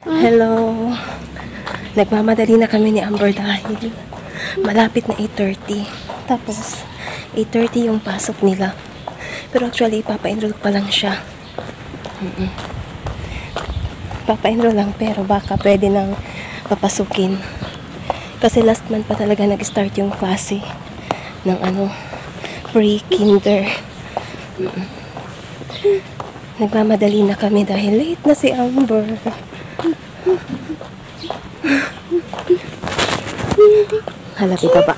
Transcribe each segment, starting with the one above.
Hello. Nagmamadali na kami ni Amber dahil malapit na 8:30. Tapos 8:30 yung pasok nila. Pero actually papa-enroll pa lang siya. Papa-enroll lang pero baka pwede nang papasukin. Kasi last month pa talaga nag-start yung klase ng pre-kinder. Nagmamadali na kami dahil late na si Amber. Halapit ka ba?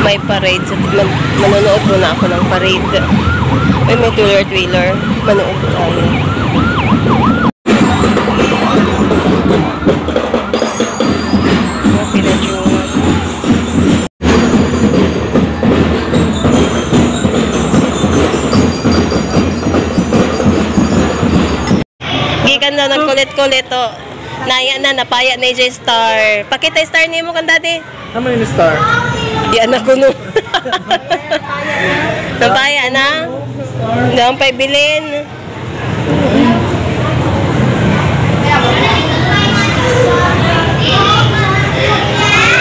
May parade. So, manonood muna ako ng parade. May trailer. Manood tayo. Gikan na nagkulit-kulit to. Naya na, napaya na yung star. Pakita yung star niyo mo kan dati. Ano yung star? Yan ako no. Napaya na. Nang paibilin.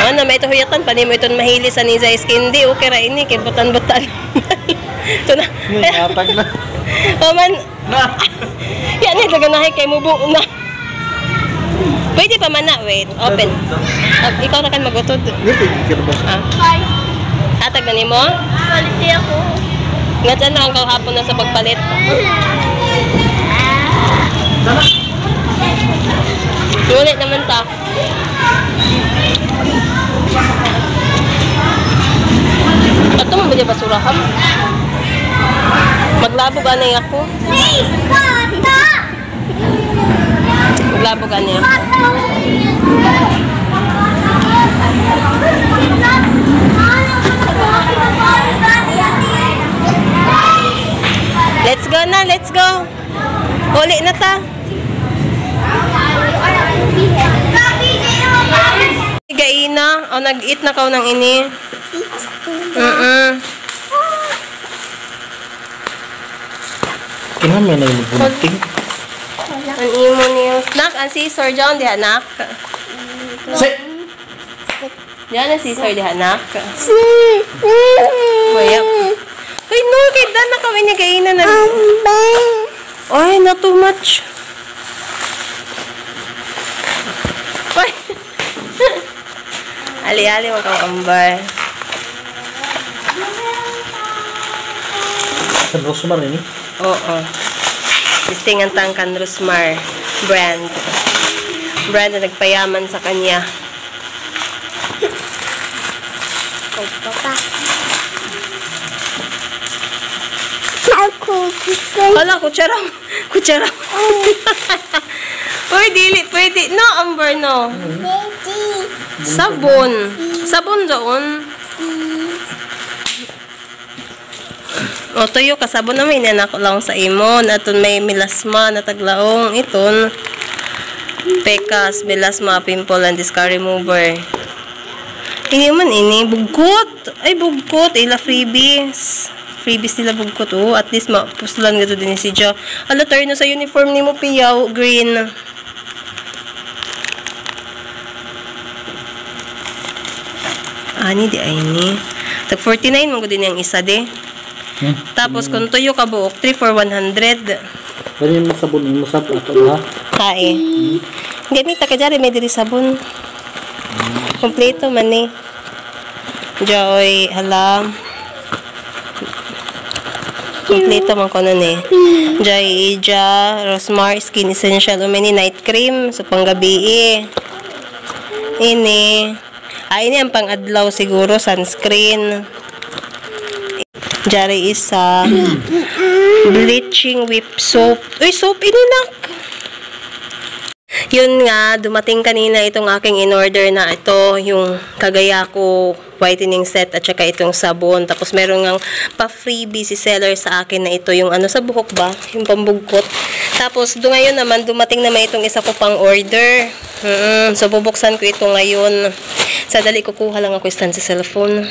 Ano, may ito huyatan. Pani mo ito mahili sa Niza Iskindi. Okay ra ini. Kaya butan-butan. Ito na. Atag na. O man. Yan ito ganahin kay mo buong na. Pwede pa man na. Wait. Open. Ikaw na kan magutod. Atag na ni mo? Palit ako. Nga dyan na ang kahapon na sa pagpalit. Nulit naman ta. Ba't mo ba basurahan? Maglabog anay ako. Maglabog anay ako. Let's go na, let's go. Uli na ta. Gaina, o nag-eat na ka ng ini. Kinamay na yung bunting. Ang imo niyo. Nak, ang scissor dyan, di anak. Diyan ang scissor, di anak. Wayap. Ay, no, kay Dan na kami ni Gaina na. Ay, not too much. Ay. Ali-ali mo kang Amber. San Rosmar ini? Oo. Listingan tangkan Rosmar brand. Brand na nagpayaman sa kanya. Hala, kutsara. Kutsara. Uy, dili. Pwede. No, Amber, no. Sabon. Sabon doon. O, tuyo ka. Sabon na may nanak lang sa imon. Aton may melasma na taglaong. Iton. Pekas, melasma, pimple, and discard remover. Ini man ini. Bugkot. Ay, bugkot. Ila freebies. Freebies nila bugkot. Oh, at least mapuslan nga to din si Jo. Hala, tayo na sa uniform ni mo, piyaw. Green. Ani, di ay ni. Tag 49 mo ko din yung isa, de. Tapos, kung tuyo ka buok, 3 for 100. Ganyan mo sabon mo sa ato ha? Kae. Gamit ka dyan, may diri sabon. Kompleto man eh. Joy, hala. Complete man ko nun eh. Joy, Ija, Rosmar, Skin Essential, Umini, Night Cream. So, panggabi eh. Ini. Ini ang pang-adlaw siguro, sunscreen. Jari isa. Bleaching whip soap. Uy, soap, ininak. Yun nga, dumating kanina itong aking in-order na ito, yung Kagayako whitening set at saka itong sabon. Tapos meron ngang pa-freebie si seller sa akin na ito, yung ano sa buhok ba? Yung pambugkot. Tapos ngayon naman, dumating naman itong isa ko pang order. So, bubuksan ko ito ngayon. Sadali, kukuha lang ako stand sa cellphone.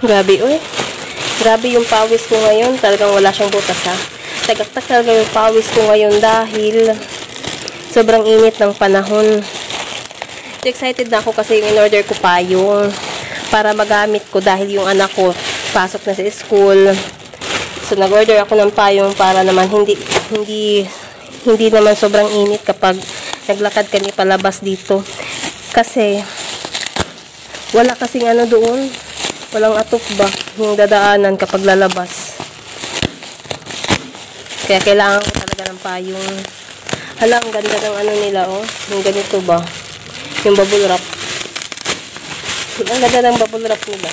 Grabe, uy. Grabe yung pawis ko ngayon. Talagang wala siyang butas, ha. Tagaktak talaga yung pawis ko ngayon dahil sobrang init ng panahon. Excited na ako kasi yung in-order ko pa yung para magamit ko dahil yung anak ko pasok na sa school. So, nag-order ako ng payong para naman hindi naman sobrang init kapag naglakad kami palabas dito. Kasi, wala kasing ano doon. Walang atop ba yung dadaanan kapag lalabas. Kaya kailangan ko talaga ng payong. Hala, ang ganda ng ano nila, oh. Yung ganito ba? Yung bubble wrap. Ang ganda ng bubble wrap nila.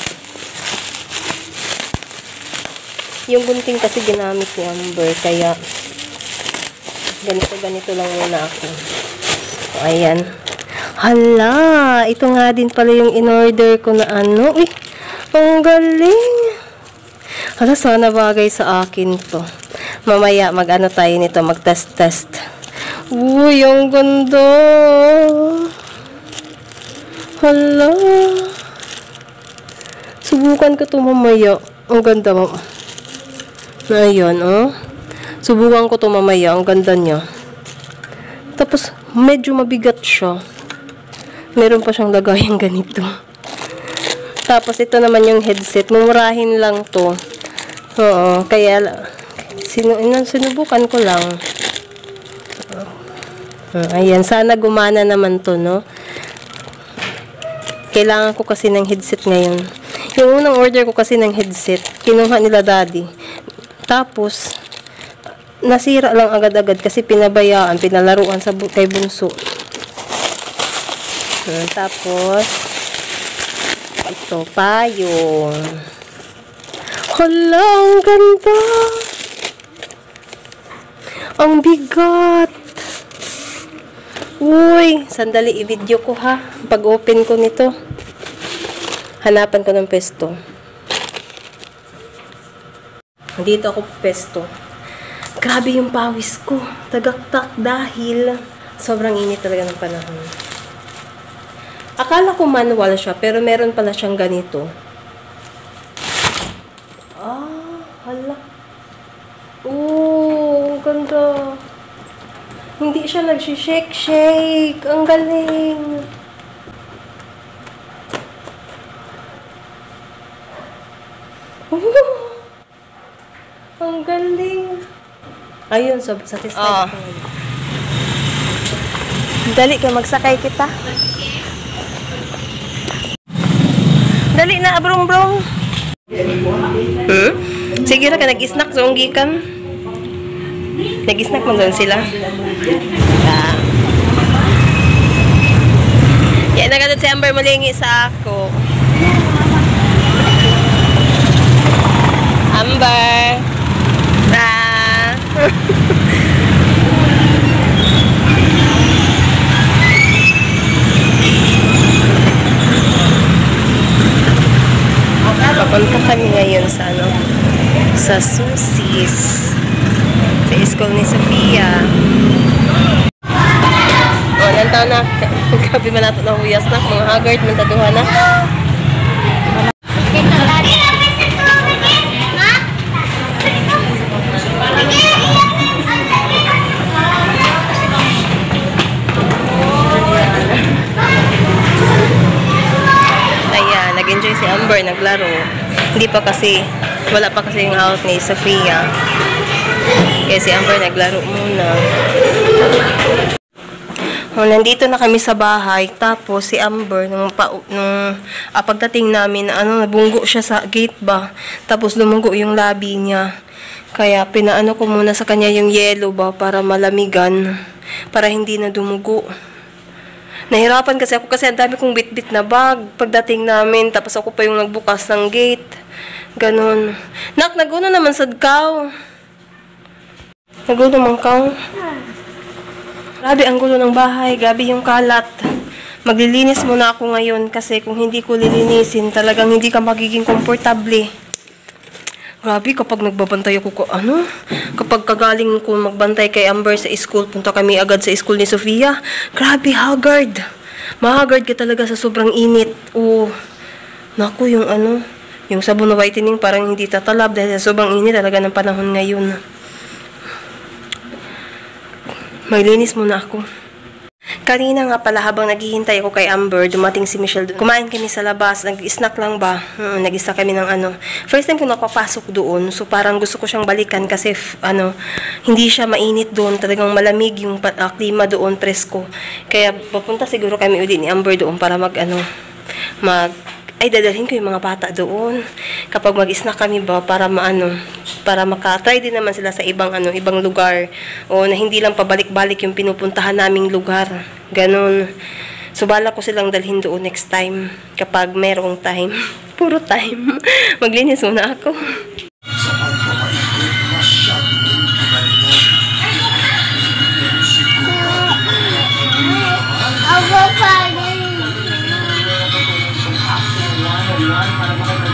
Yung gunting kasi ginamit ni Amber, kaya ganito lang muna ako. So, ayan. Hala, ito nga din pala yung in-order ko na ano. Uy, ang galing. Hala, sana bagay sa akin to. Mamaya, mag-ano tayo nito, mag-test-test. Uy, ang ganda. Hala. Subukan ko to mamaya. Ang ganda mo. Ayan, oh. Subukan ko to mamaya. Ang ganda niya. Tapos, medyo mabigat siya. Meron pa siyang lagayan ganito. Tapos, ito naman yung headset. Mumurahin lang to. Oo, kaya sinubukan ko lang. Ayan, sana gumana naman to, no? Kailangan ko kasi ng headset ngayon. Yung unang order ko kasi ng headset, kinuha nila daddy. Tapos, nasira lang agad-agad kasi pinabayaan, pinalaruan kay bunso. Tapos, ito pa yun. Hala, ang ganda. Ang bigat. Uy, sandali, i-video ko ha. Pag-open ko nito. Hanapan ko ng pesto. Dito ako pesto. Grabe yung pawis ko. Tagaktak dahil sobrang init talaga ng panahon. Akala ko manual siya, pero meron pala siyang ganito. Hala. Ang ganda. Hindi siya nagsishake-shake. Ang galing. Ang galing. Ayun, so satisfied ako. Dali ka, magsakay kita. Dali na, brum-brum. Sige na ka, nag-snack sa unggikan. Nag-snack man doon sila. Yan, nagadot si Amber malingi sa ako. Amber. Papunta kami ngayon sa sa Susis. Sa school ni Sofia. Nantaw na. Gabi man nato ng huyas na. Mga haggard, mantatuhan na. Ayan, nag-enjoy si Amber, naglaro. Hindi pa kasi, wala pa kasi yung out ni Sofia. Kaya si Amber naglaro muna. Nandito na kami sa bahay. Tapos si Amber, pagdating namin, nabunggo siya sa gate ba. Tapos lumunggo yung labi niya. Kaya pinaano ko muna sa kanya yung yellow ba para malamigan. Para hindi na dumugo. Nahirapan kasi ako kasi ang dami kong bit-bit na bag pagdating namin. Tapos ako pa yung nagbukas ng gate. Ganon. Nak, naguno naman sad kaw. Naguno naman kaw. Grabe ang gulo ng bahay. Grabe yung kalat. Maglilinis muna ako ngayon kasi kung hindi ko lilinisin, talagang hindi ka magiging komportable. Grabe, kapag nagbabantay ako kapag kagaling ko magbantay kay Amber sa school, punta kami agad sa school ni Sofia. Grabe, haggard. Mahagard ka talaga sa sobrang init. Naku, yung sabon na whitening parang hindi tatalab dahil sa sobrang init talaga ng panahon ngayon. Maglinis muna ako. Kanina nga pala habang naghihintay ako kay Amber, dumating si Michelle. Kumain kami sa labas, nag-snack lang ba? Nag-snack kami ng First time ko nakapasok doon, so parang gusto ko siyang balikan kasi hindi siya mainit doon, talagang malamig yung klima doon, presko. Kaya papunta siguro kami ulit ni Amber doon para dadalhin ko yung mga bata doon. Kapag mag-snack kami ba para para maka-try din naman sila sa ibang lugar o na hindi lang pabalik-balik yung pinupuntahan naming lugar. Ganon. So bala ko silang dalhin doon next time kapag merong time. Puro time. Maglinis muna ako. Para